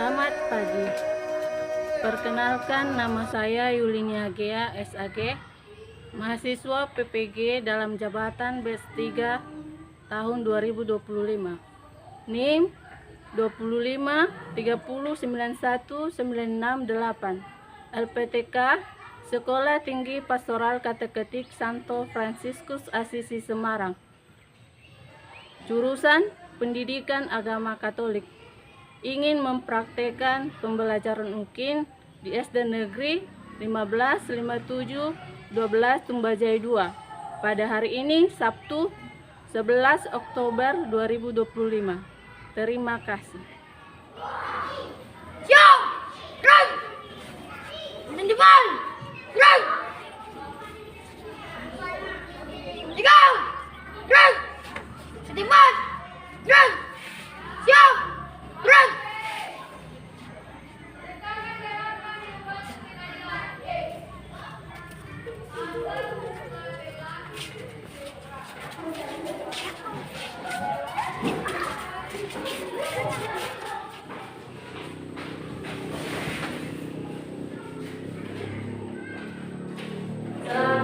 Selamat pagi. Perkenalkan, nama saya Yulinia Gea, SAG, mahasiswa PPG dalam jabatan BES3 tahun 2025. NIM 25 30 91 968. LPTK Sekolah Tinggi Pastoral Kateketik Santo Fransiskus Asisi Semarang. Jurusan Pendidikan Agama Katolik. Ingin mempraktekkan pembelajaran UKIN di SD Negeri 1557 12 Tumbajaya 2 pada hari ini Sabtu 11 Oktober 2025. Terima kasih. Siap! Run! Dan depan! Run! Tiga! Run! Depan! Run! Siap! Run!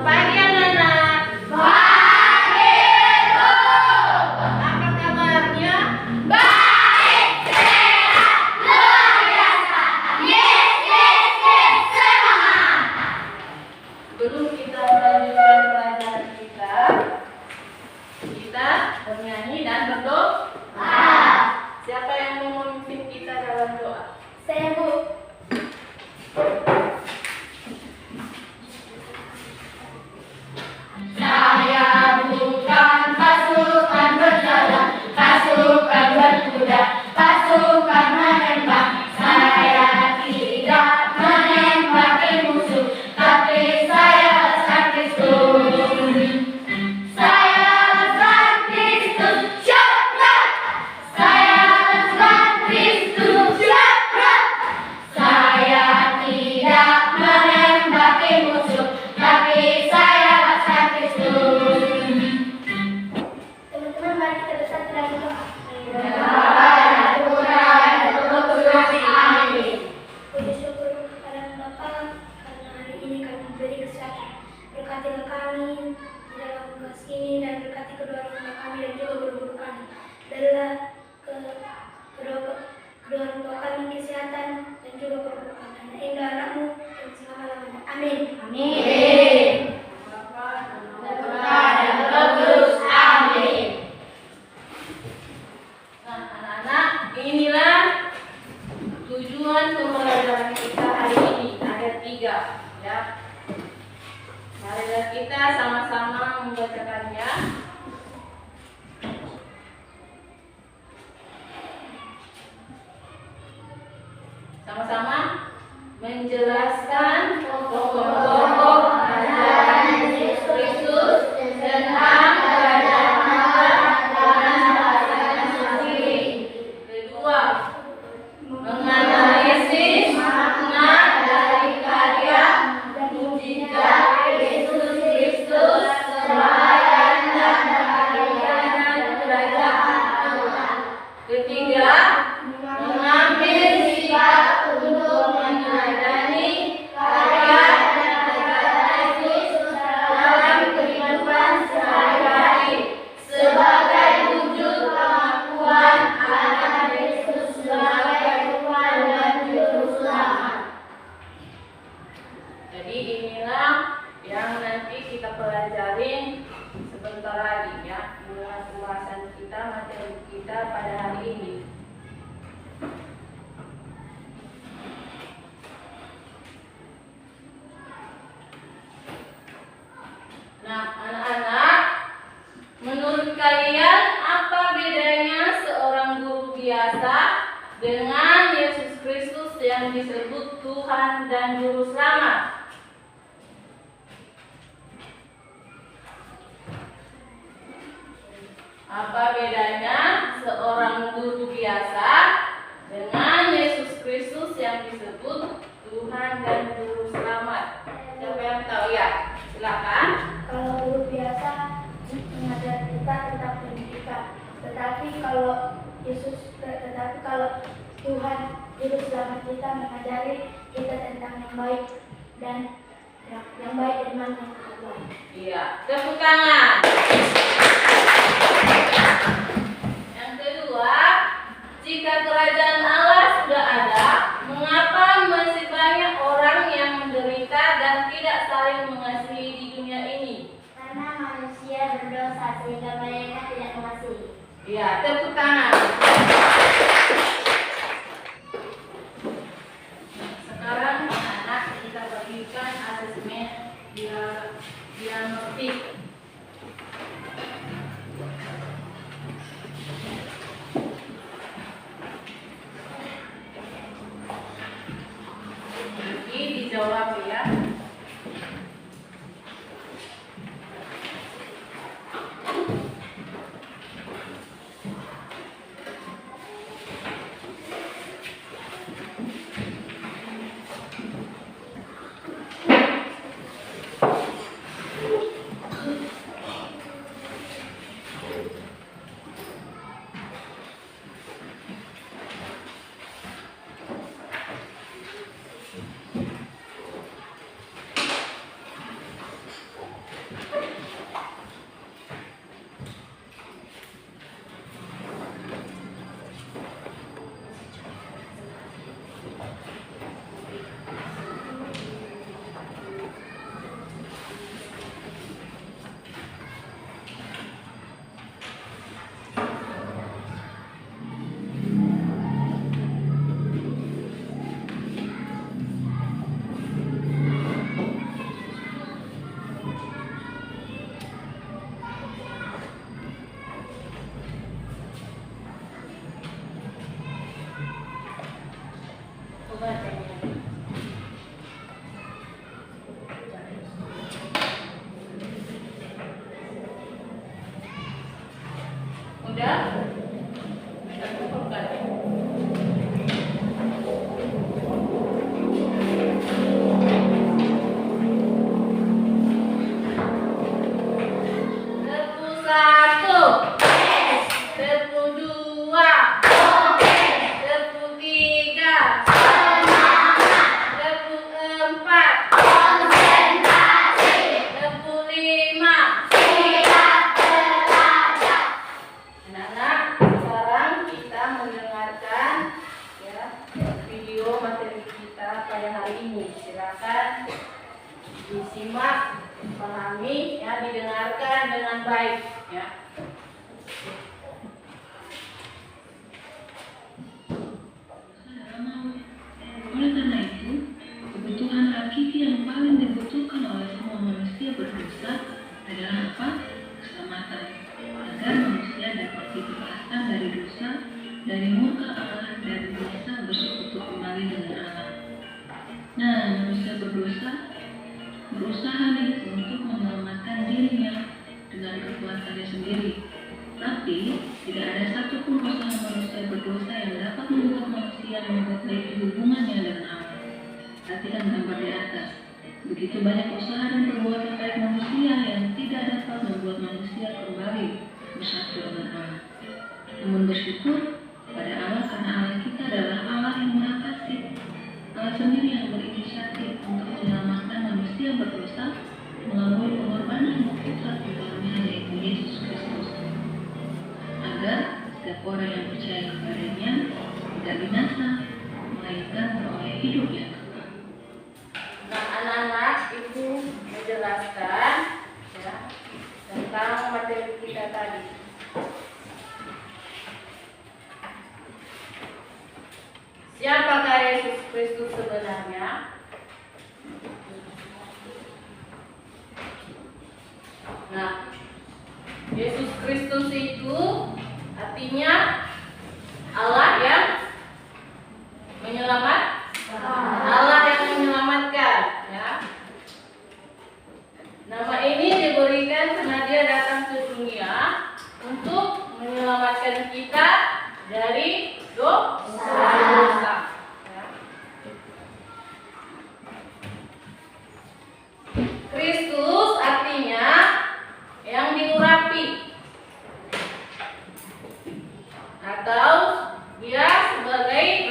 Pagi anak-anak. Pagi, Bu. Apa kabarnya? Baik, sehat, luar biasa. Yes, yes, yes, semangat. Sebelum kita melanjutkan pelajaran kita bernyanyi dan berdoa. Siapa yang mau memimpin kita dalam doa? Saya, Bu. Saya bukan pasukan berjalan, pasukan berkuda, pasukan menembak. Saya tidak menembaki musuh, tapi saya lawan Kristus. Saya lawan Kristus, syukur. Saya lawan Kristus, syukur. Saya tidak menembaki musuh, tapi saya lawan Kristus. Teman-teman, mari kita bersatu dalam doa. Puji syukur kepada Bapa karena hari ini kami diberi kesehatan. Berkatilah kami di dalam tugas ini dan berkati kedua orang tua kami dan juga guru-guru kami. Berilah kedua orang tua kami kesehatan dan juga keberkahan. Karena indah anakmu yang selama-lamanya. Amin. Amin. Amin. Nah, anak-anak, inilah tujuan pembelajaran kita hari ini, ayat 3, ya. Marilah kita sama-sama membacakannya. Sama-sama menjelaskan pokok-pokok ajaran Yesus Kristus tentang kerajaan Allah dengan bahasa sendiri. Kedua, menganalisis makna dari karya dan mujizat Yesus Kristus pelayan dan pelayanan kerajaan Allah. Ketiga, mengambil sikap untuk meneladani karya dan perkataan Yesus dalam kehidupan sehari-hari sebagai wujud pengakuan anak Yesus sebagai Tuhan dan Juru Selamat. Jadi inilah yang nanti kita pelajarin sebentar lagi, ya, dengan pembahasan kita, materi kita pada hari ini. Nah, anak-anak, menurut kalian apa bedanya seorang guru biasa dengan Yesus Kristus yang disebut Tuhan dan Juru Selamat? Apa bedanya seorang guru biasa dengan Yesus Kristus yang disebut Tuhan dan Juru Selamat? Siapa yang tahu, ya? Silakan. Kalau guru biasa mengajar kita tentang pendidikan, tetapi kalau Tuhan Juru Selamat kita mengajari kita tentang yang baik dan mana yang tidak baik. Iya, tepuk tangan. Yang kedua, jika kerajaan Allah sudah ada, mengapa masih banyak orang yang menderita dan tidak saling mengasihi di dunia ini? Karena manusia berdosa sehingga mereka tidak mengasihi. Iya, tepuk tangan. Sekarang anak kita bagikan asesmen diagnostik. Nanti dijawab ya. Udah? Kita kumpulkan. Terpu 1, terpu 2, terpu 3, terpu 4, terpu 5. Anak-anak, sekarang kita mendengarkan ya video materi kita pada hari ini. Silakan disimak, pahami, ya, didengarkan dengan baik, ya. Oleh karena itu, kebutuhan hakiki yang paling dibutuhkan oleh semua manusia berdosa adalah apa? Keselamatan, agar manusia dapat dibebaskan dari dosa, dari murka Allah, dan bisa bersekutu kembali dengan Allah. Nah, manusia berdosa berusaha nih untuk menyelamatkan dirinya dengan kekuatannya sendiri. Tapi, tidak ada satupun usaha manusia berdosa yang dapat membuat manusia memperbaiki hubungannya dengan Allah. Perhatikan gambar di atas. Begitu banyak usaha dan perbuatan baik manusia yang tidak dapat membuat manusia kembali bersatu dengan Allah. Namun bersyukur pada Allah karena Allah kita adalah Allah yang Maha Kasih. Allah sendiri yang berinisiatif untuk menyelamatkan manusia berdosa melalui pengorbanan Putra Tunggalnya yaitu Yesus Kristus, agar setiap orang yang percaya kepadanya tidak binasa, melainkan beroleh hidup yang kekal. Nah, anak-anak, Ibu menjelaskan ya tentang materi kita tadi. Siapakah Yesus Kristus sebenarnya? Nah, Yesus Kristus itu artinya Allah yang Allah yang menyelamatkan, ya. Nama ini diberikan karena Dia datang ke dunia untuk menyelamatkan kita dari dosa. Ya. Kristus artinya yang diurapi, atau Dia sebagai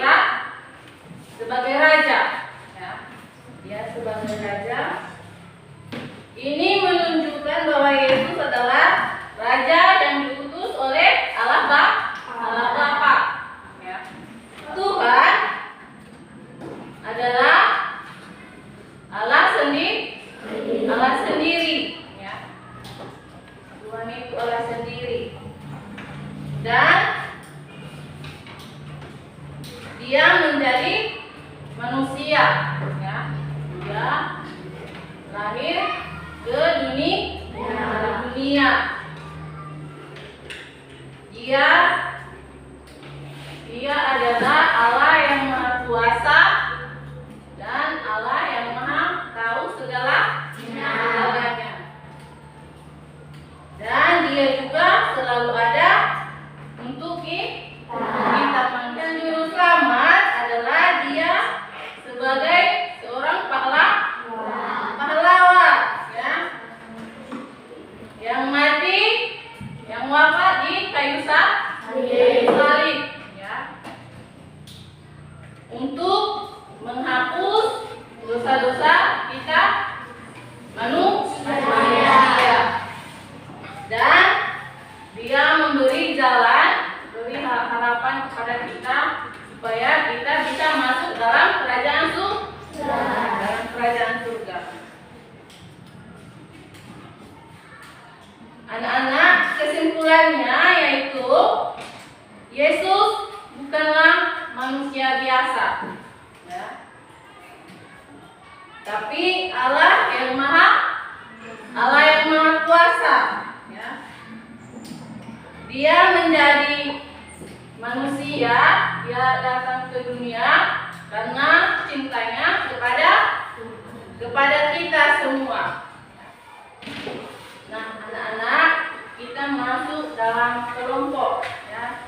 Ini menunjukkan bahwa Yesus adalah Raja yang diutus oleh Allah Bapa. Ya. Tuhan adalah Allah sendiri. Ya. Tuhan itu Allah sendiri. Dan Dia menjadi manusia. Ya. Dia lahir ke dunia. Dia adalah Allah yang Maha Kuasa dan Allah yang Maha tahu segalanya. Dan Dia juga selalu ada untuk kita. Dan juru selamat adalah Dia sebagai seorang pahlawan, ya, yang mati, yang wafat di kayu salib, ya, untuk menghapus dosa-dosa kita manusia. Dan Dia memberi jalan, beri harapan kepada kita supaya kita bisa masuk dalam kerajaan surga. Anak-anak, kesimpulannya yaitu Yesus bukanlah manusia biasa, ya, tapi Allah yang Maha Kuasa. Ya. Dia menjadi manusia, Dia datang ke dunia karena cintanya kepada kita semua. Nah, anak-anak, kita masuk dalam kelompok, ya.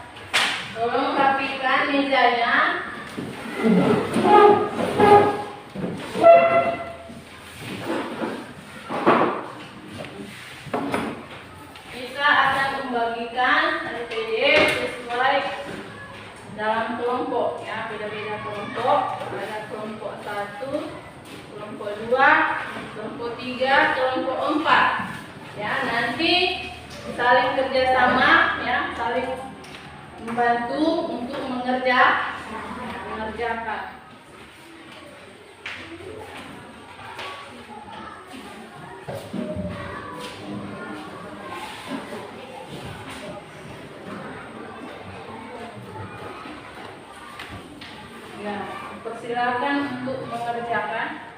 Tolong rapikan mejanya. Kita akan membagikan RPD sesuai dalam kelompok, ya, beda-beda kelompok. Ada kelompok 1, kelompok 2, kelompok 3, kelompok 4. Ya, nanti saling kerjasama, ya, saling membantu untuk mengerjakan. Ya, persilakan untuk mengerjakan.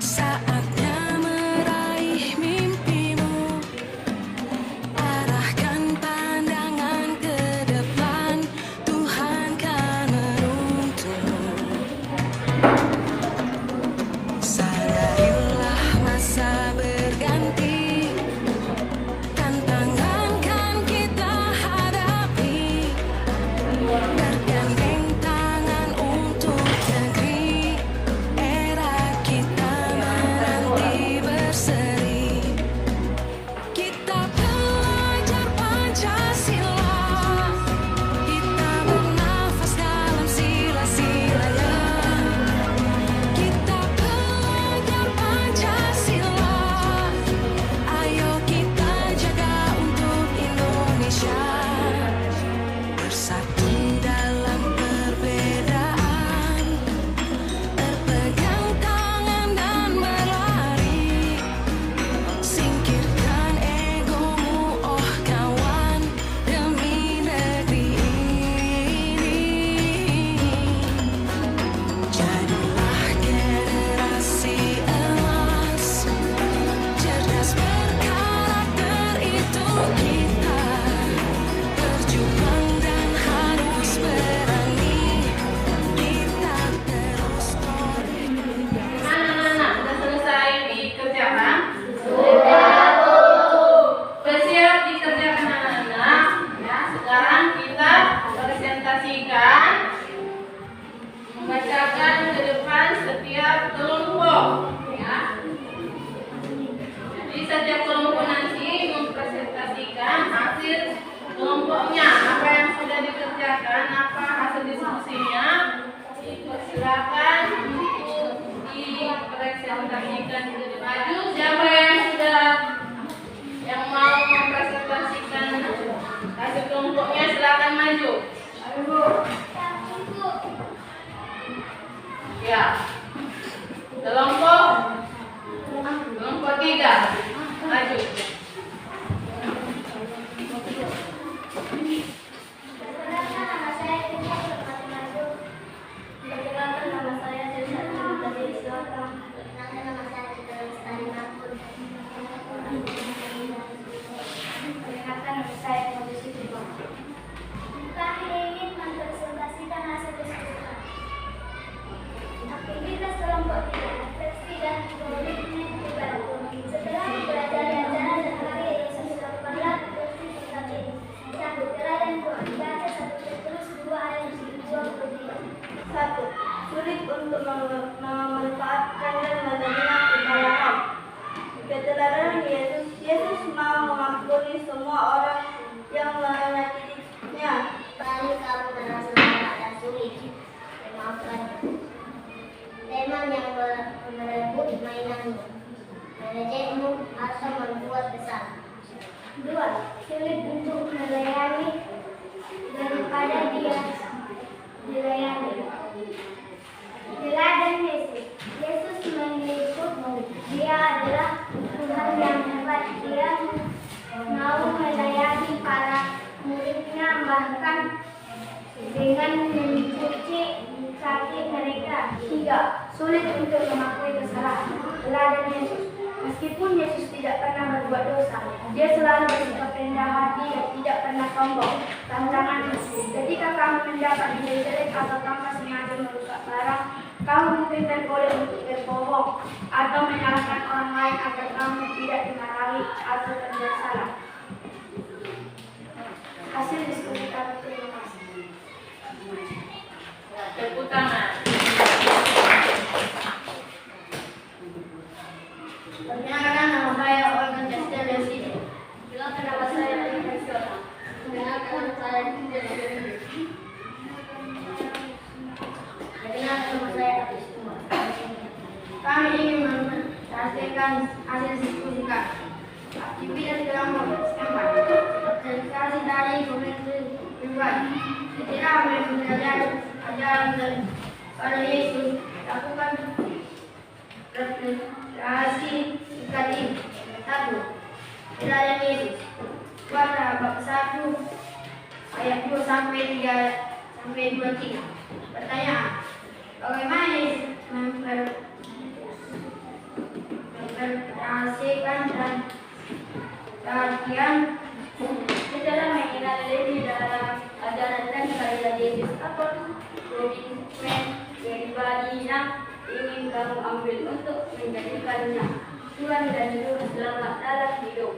Saatnya meraih mimpimu. Ya. Kelompok 3. Maju. Perkenalkan nama saya Tika Surmati Maju. Perkenalkan nama saya Tirsa Nurmati Islam. Perkenalkan nama saya Tika Lestari Mahmud. Perkenalkan nama saya Madu Siti. Kami ingin mempresentasikan hasil diskusi. Aktivitas kelompok 3, versi dan komitmen pribadi. Setelah mempelajari acara dan hari Yesus 18 versi kitab ini. 1. Teladan doa. Baca 1 Petrus 2 ayat 23. 1. Sulit untuk memanfaatkan dan menerima kekalahan. Keteladanan Yesus. Yesus mau mengampuni semua orang yang menyakitinya. Kali kamu merasa berat dan sulit, maafkan. Teman yang merebut mainanmu, manajermu atau membuat kesal. 2. Sulit untuk melayani daripada dia dilayani. Teladan Yesus. Yesus mengikutmu. Dia adalah Tuhan yang hebat. Dia mau melayani para muridnya bahkan dengan mencuci kaki mereka. 3. Sulit untuk mengakui kesalahan. Teladan Yesus. Meskipun Yesus tidak pernah berbuat dosa, dia selalu bersikap rendah hati dan tidak pernah sombong. Tantangan Yesus. Ketika kamu mendapat jelek atau tanpa sengaja merusak barang, kamu mungkin tergoda untuk berbohong atau menyalahkan orang lain agar kamu tidak dimarahi atau bersalah. Hasil diskusi kami, terima kasih. Tepuk tangan. Perkenalkan nama saya Olga Destel Desidi. Silakan nama saya Adi Persona. Perkenalkan nama saya Dinda Sendiri. Perkenalkan nama saya Atis Umar. Kami ingin menghasilkan hasil diskusi kami. Aktivitas kelompok setempat. Observasi dari komentar pribadi. Ketika belajar ajaran dari Yesus, lakukan representasi singkat ini. 1. Teladan Yesus. Pada bab 1 ayat 2 sampai 23. Pertanyaan: bagaimana Yesus memperhatikan dan perhatian kita dalam mengenal diri dalam ajaran dan karya Yesus? Apa komitmen pribadi yang ingin kamu ambil untuk menjadikannya Tuhan dan Juru Selamat dalam hidup?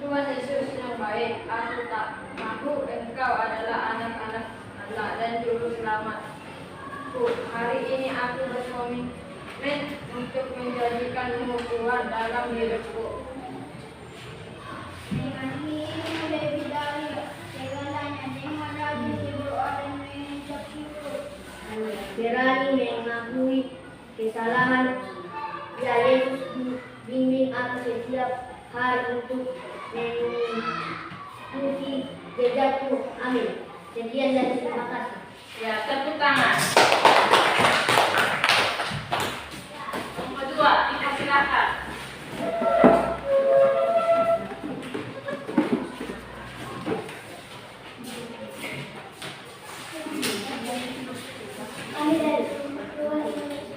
Tuhan Yesus yang baik, aku tak mahu engkau adalah anak-anak Allah dan Juru Selamatku. Hari ini aku berkomitmen untuk menjadikanmu Tuhan dalam hidupku. Dengan ini lebih dari segalanya, dengan rajin berdoa dan mengucap syukur. Berani mengakui kesalahan. Ya Yesus, bimbing aku setiap hari untuk mengikuti jejakmu. Amin. Sekian dan terima kasih. Ya, tepuk tangan. Nomor 2, dipersilakan. Kami dari Tuhan Indonesia.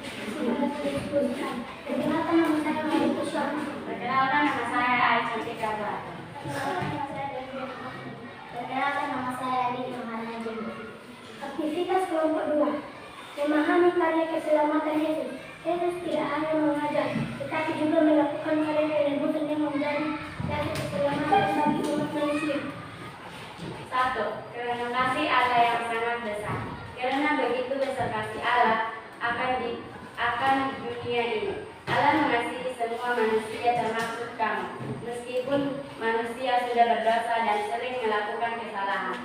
Perkenalkan nama saya Mary Kusuma. Perkenalkan nama saya Aisyah Tikaba. Perkenalkan nama saya Adi Yohana Jimbo. Aktivitas kelompok 2. Memahami karya keselamatan Yesus. Yesus tidak hanya mengajar, tetapi juga melakukan karya penyebutan yang menjadi dasar keselamatan bagi umat manusia. 1. Karena kasih Allah yang sangat besar. Karena begitu besar kasih Allah akan dunia ini. Allah mengasihi semua manusia termasuk kamu. Meskipun manusia sudah berdosa dan sering melakukan kesalahan.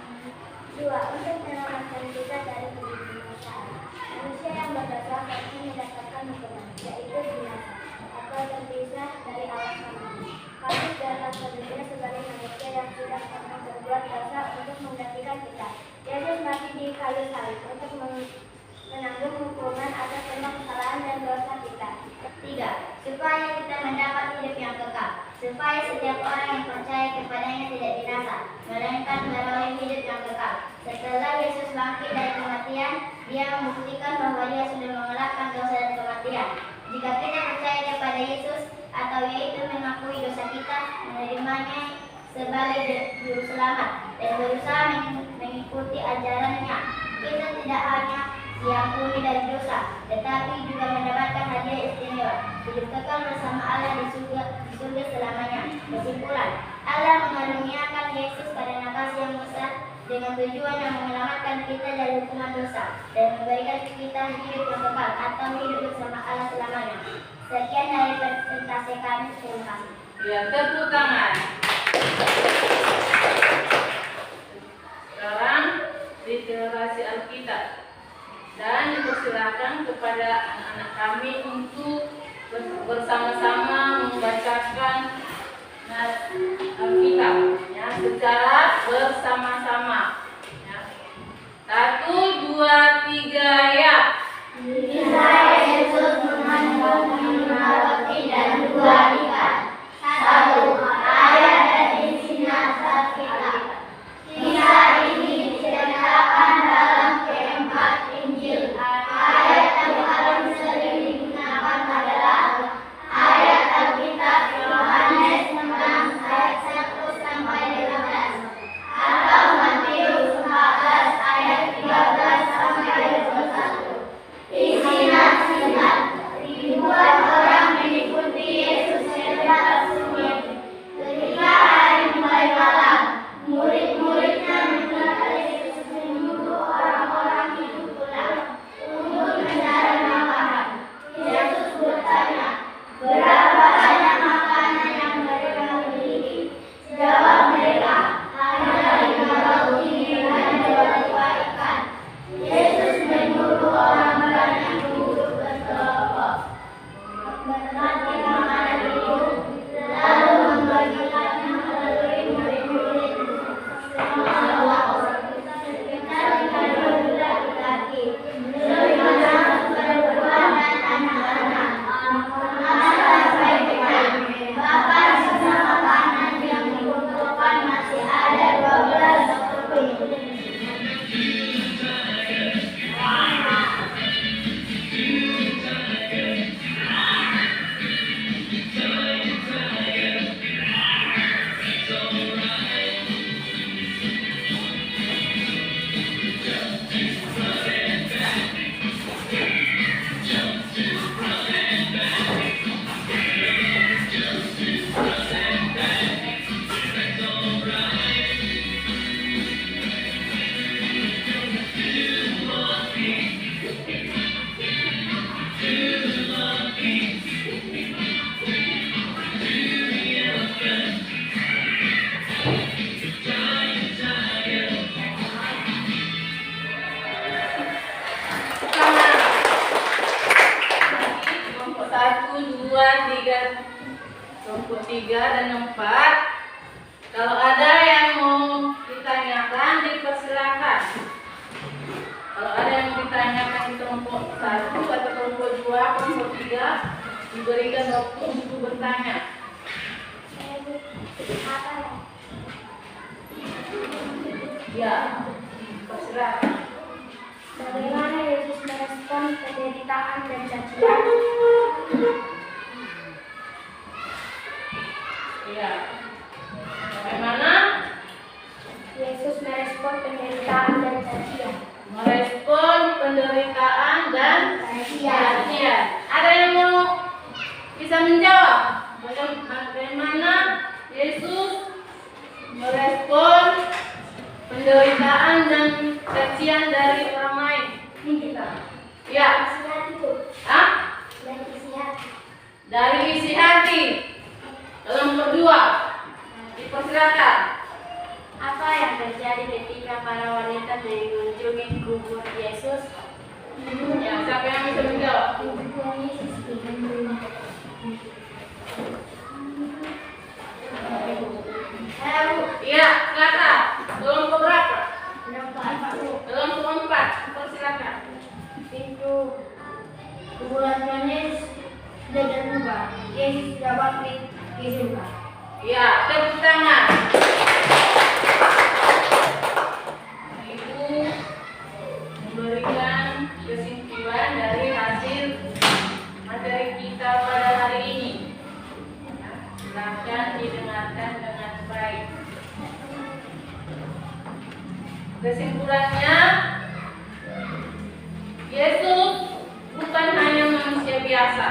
2. Untuk menyelamatkan kita dari kebinasaan. Manusia yang berdosa pasti mendapatkan hukuman, yaitu binasa, atau terpisah dari Allah SWT. Kami dapat bekerja sebagai manusia yang sudah pernah berbuat dosa untuk menggantikan kita. Yesus mati di kayu salib untuk menanggung Dia membuktikan bahwa dia sudah mengalahkan dosa dan kematian. Jika kita percaya kepada Yesus, atau yaitu mengakui dosa kita, menerimanya sebagai juru selamat, dan berusaha mengikuti ajarannya, kita tidak hanya diampuni dari dosa, tetapi juga mendapatkan hadiah istimewa, hidup kekal bersama Allah di surga selamanya. Kesimpulan, Allah mengaruniakan Yesus karena kasih yang besar, dengan tujuan yang menyelamatkan kita dari hukuman dosa dan memberikan kita hidup yang kekal atau hidup bersama Allah selamanya. Sekian dari presentasi kami. Terima kasih. Ya, tepuk tangan. Sekarang literasi Alkitab, dan dipersilakan kepada anak-anak kami untuk bersama-sama membacakan Alkitab ya, secara bersama-sama ya. 1, 2, 3 ya. Bisa Yesus mengandung 5 roti dan 2 ikan. 1. Ayat dan isi nasihat kita. Kisah ini diceritakan dalam keempat Injil. Ayat yang paling sering digunakan adalah ayat Alkitab Yohanes 6 ayat 1 sampai 15 atau Matius 14 ayat 13 sampai 21. Isi nasihat: ribuan orang mengikuti Yesus secara sunyi. Ketika hari mulai malam, murid-muridnya mendengar Yesus menyuruh orang-orang itu pulang untuk mencari makanan. Yesus bertanya, berapa banyak makanan yang mereka miliki? Jawab mereka, hanya 5 roti dan 2 ikan. Yesus menyuruh orang banyak duduk berkelompok, menikmati makanan itu, lalu membagikannya melalui murid-murid sekitar 5.000 laki-laki, termasuk perempuan dan anak-anak. Masa sampai dengan bahkan sisa makanan yang dikumpulkan masih ada 12 keping. Kelompok 1, 2, 3, kelompok 3 dan 4. Kalau ada yang mau ditanyakan, dipersilakan. Kalau ada yang ditanyakan di kelompok 1 atau kelompok 2, kelompok 3, diberikan waktu untuk bertanya. Ya, dipersilakan. Bagaimana Yesus merespon penderitaan dan cacian? Ya. Bagaimana? Yesus merespon penderitaan dan cacian. Merespon penderitaan dan cacian. Ada yang mau bisa menjawab? Bagaimana Yesus merespon penderitaan dan cacian dari orang lain? Ya. Dari isi hati. Kelompok 2, dipersilakan. Apa yang terjadi ketika para wanita mengunjungi kubur Yesus? Ya, siapa yang bisa menjawab? Iya, silakan. Kelompok berapa? Kelompok 4, dipersilakan. Pintu kuburan Yohanes sudah terbuka. Yesus sudah bangkit di surga. Ya, tepuk tangan. Ibu memberikan Kesimpulannya, Yesus bukan hanya manusia biasa.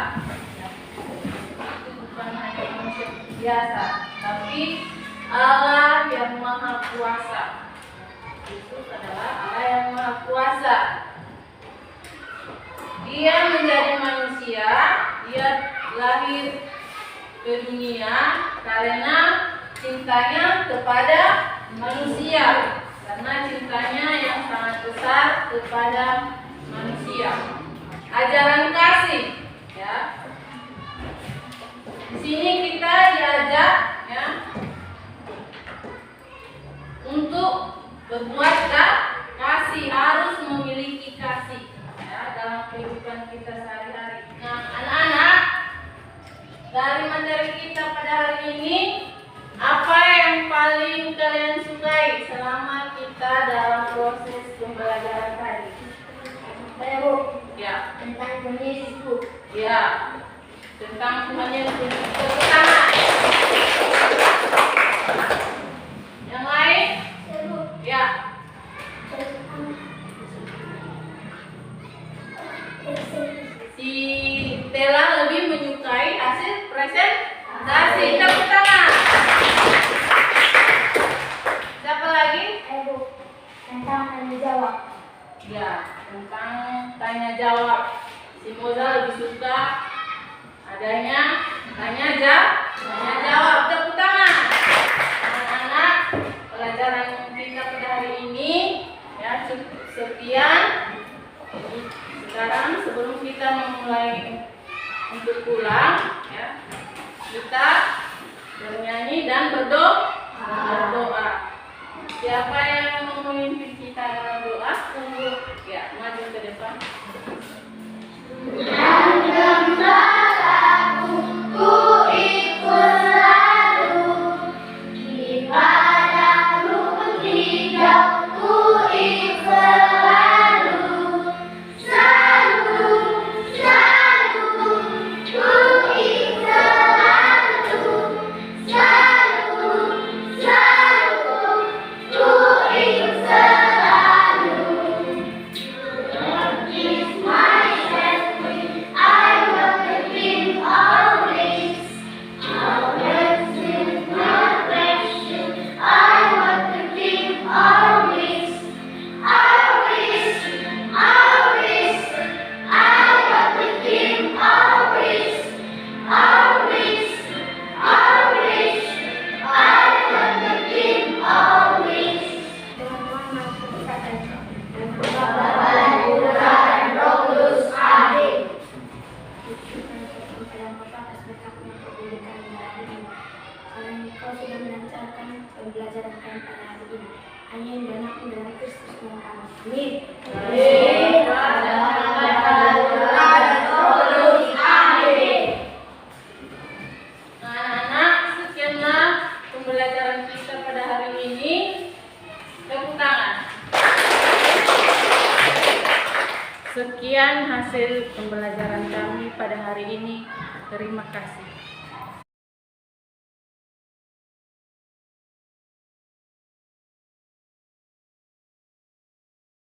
Bukan hanya manusia biasa, tapi Allah yang Maha Kuasa. Yesus adalah Allah yang Maha Kuasa. Dia menjadi manusia, dia lahir ke dunia karena cintanya kepada manusia, karena cintanya yang sangat besar kepada manusia. Ajaran kasih, ya. Di sini kita diajak, ya, untuk berbuat kasih, harus memiliki kasih, ya, dalam kehidupan kita sehari-hari. Nah, anak-anak, dari materi kita pada hari ini, apa yang paling kalian sukai selama kita dalam proses pembelajaran tadi? Saya Bu, Ya, tentang Tuhan Yesus Bu. ya, tentang Tuhan Yesus. Pertama, yang lain? Saya Bu, Ya, tentang si Tela lebih menyukai hasil presentasi. Tepuk tangan. Siapa lagi? Saya Bu, tentang tanya jawab. Ya, tentang tanya jawab. Si Moza lebih suka adanya tanya jawab. Tepuk tangan. Anak-anak, pelajaran kita pada hari ini ya cukup sekian. Sekarang sebelum kita memulai untuk pulang, ya, kita bernyanyi dan berdoa. Siapa yang mau memimpin kita dalam doa? Ya, maju ke depan. Kau sudah melancarkan pembelajaran kami pada hari ini. Hanya yang anak dari Kristus Tuhan kami. Amin. Anak-anak, sekianlah pembelajaran kita pada hari ini. Tepuk tangan. Sekian hasil pembelajaran kami pada hari ini. Terima kasih.